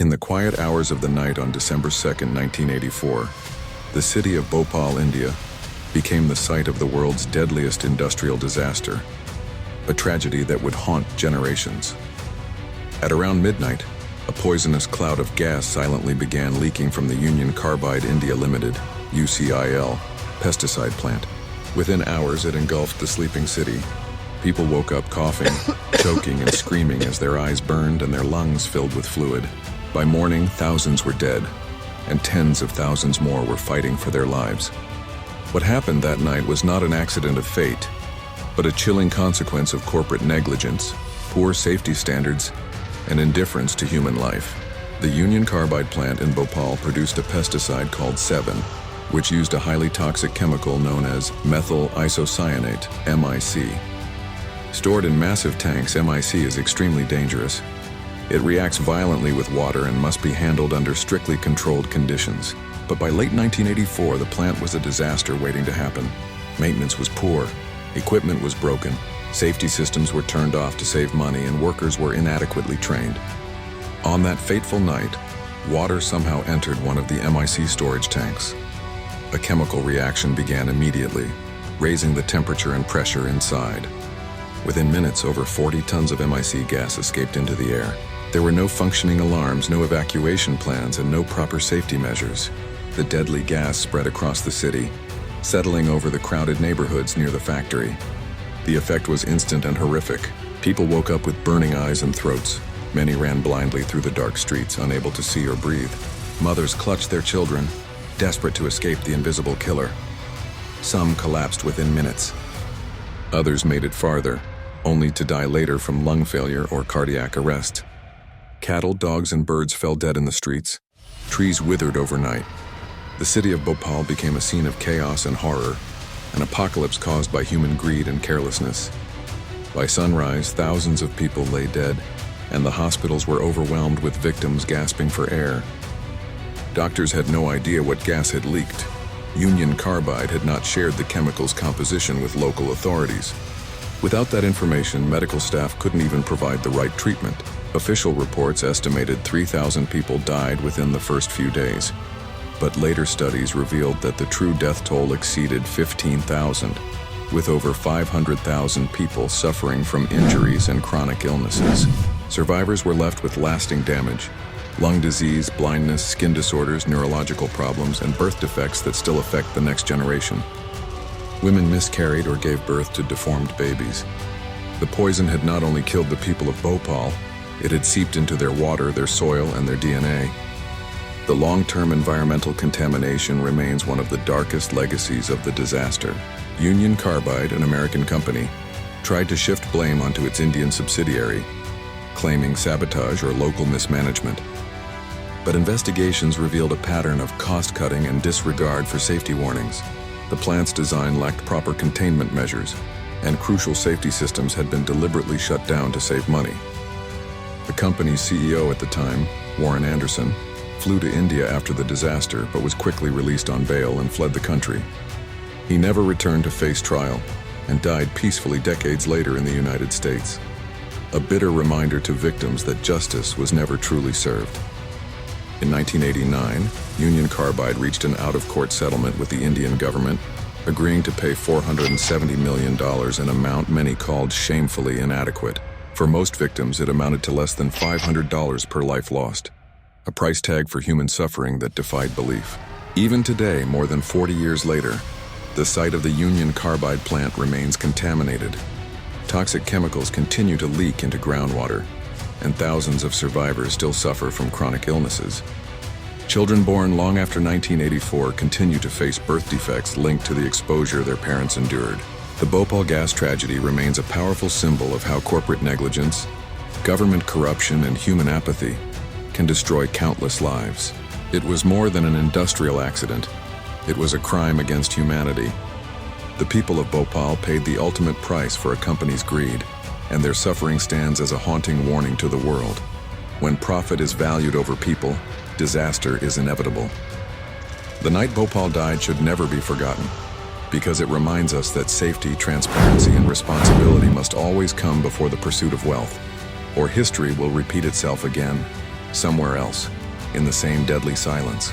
In the quiet hours of the night on December 2nd, 1984, the city of Bhopal, India, became the site of the world's deadliest industrial disaster, a tragedy that would haunt generations. At around midnight, a poisonous cloud of gas silently began leaking from the Union Carbide India Limited, UCIL, pesticide plant. Within hours, it engulfed the sleeping city. People woke up coughing, choking, and screaming as their eyes burned and their lungs filled with fluid. By morning, thousands were dead, and tens of thousands more were fighting for their lives. What happened that night was not an accident of fate, but a chilling consequence of corporate negligence, poor safety standards, and indifference to human life. The Union Carbide plant in Bhopal produced a pesticide called 7, which used a highly toxic chemical known as methyl isocyanate, MIC. Stored in massive tanks, MIC is extremely dangerous. It reacts violently with water and must be handled under strictly controlled conditions. But by late 1984, the plant was a disaster waiting to happen. Maintenance was poor, equipment was broken, safety systems were turned off to save money, and workers were inadequately trained. On that fateful night, water somehow entered one of the MIC storage tanks. A chemical reaction began immediately, raising the temperature and pressure inside. Within minutes, over 40 tons of MIC gas escaped into the air. There were no functioning alarms, no evacuation plans, and no proper safety measures. The deadly gas spread across the city, settling over the crowded neighborhoods near the factory. The effect was instant and horrific. People woke up with burning eyes and throats. Many ran blindly through the dark streets, unable to see or breathe. Mothers clutched their children, desperate to escape the invisible killer. Some collapsed within minutes. Others made it farther, only to die later from lung failure or cardiac arrest. Cattle, dogs, and birds fell dead in the streets. Trees withered overnight. The city of Bhopal became a scene of chaos and horror, an apocalypse caused by human greed and carelessness. By sunrise, thousands of people lay dead, and the hospitals were overwhelmed with victims gasping for air. Doctors had no idea what gas had leaked. Union Carbide had not shared the chemical's composition with local authorities. Without that information, medical staff couldn't even provide the right treatment. Official reports estimated 3,000 people died within the first few days. But later studies revealed that the true death toll exceeded 15,000, with over 500,000 people suffering from injuries and chronic illnesses. Survivors were left with lasting damage: lung disease, blindness, skin disorders, neurological problems, and birth defects that still affect the next generation. Women miscarried or gave birth to deformed babies. The poison had not only killed the people of Bhopal, it had seeped into their water, their soil, and their DNA. The long-term environmental contamination remains one of the darkest legacies of the disaster. Union Carbide, an American company, tried to shift blame onto its Indian subsidiary, claiming sabotage or local mismanagement. But investigations revealed a pattern of cost-cutting and disregard for safety warnings. The plant's design lacked proper containment measures, and crucial safety systems had been deliberately shut down to save money. The company's CEO at the time, Warren Anderson, flew to India after the disaster but was quickly released on bail and fled the country. He never returned to face trial and died peacefully decades later in the United States, a bitter reminder to victims that justice was never truly served. In 1989, Union Carbide reached an out-of-court settlement with the Indian government, agreeing to pay $470 million, an amount many called shamefully inadequate. For most victims, it amounted to less than $500 per life lost, a price tag for human suffering that defied belief. Even today, more than 40 years later, the site of the Union Carbide plant remains contaminated. Toxic chemicals continue to leak into groundwater, and thousands of survivors still suffer from chronic illnesses. Children born long after 1984 continue to face birth defects linked to the exposure their parents endured. The Bhopal gas tragedy remains a powerful symbol of how corporate negligence, government corruption, and human apathy can destroy countless lives. It was more than an industrial accident. It was a crime against humanity. The people of Bhopal paid the ultimate price for a company's greed, and their suffering stands as a haunting warning to the world. When profit is valued over people, disaster is inevitable. The night Bhopal died should never be forgotten, because it reminds us that safety, transparency, and responsibility must always come before the pursuit of wealth, or history will repeat itself again. Somewhere else, in the same deadly silence,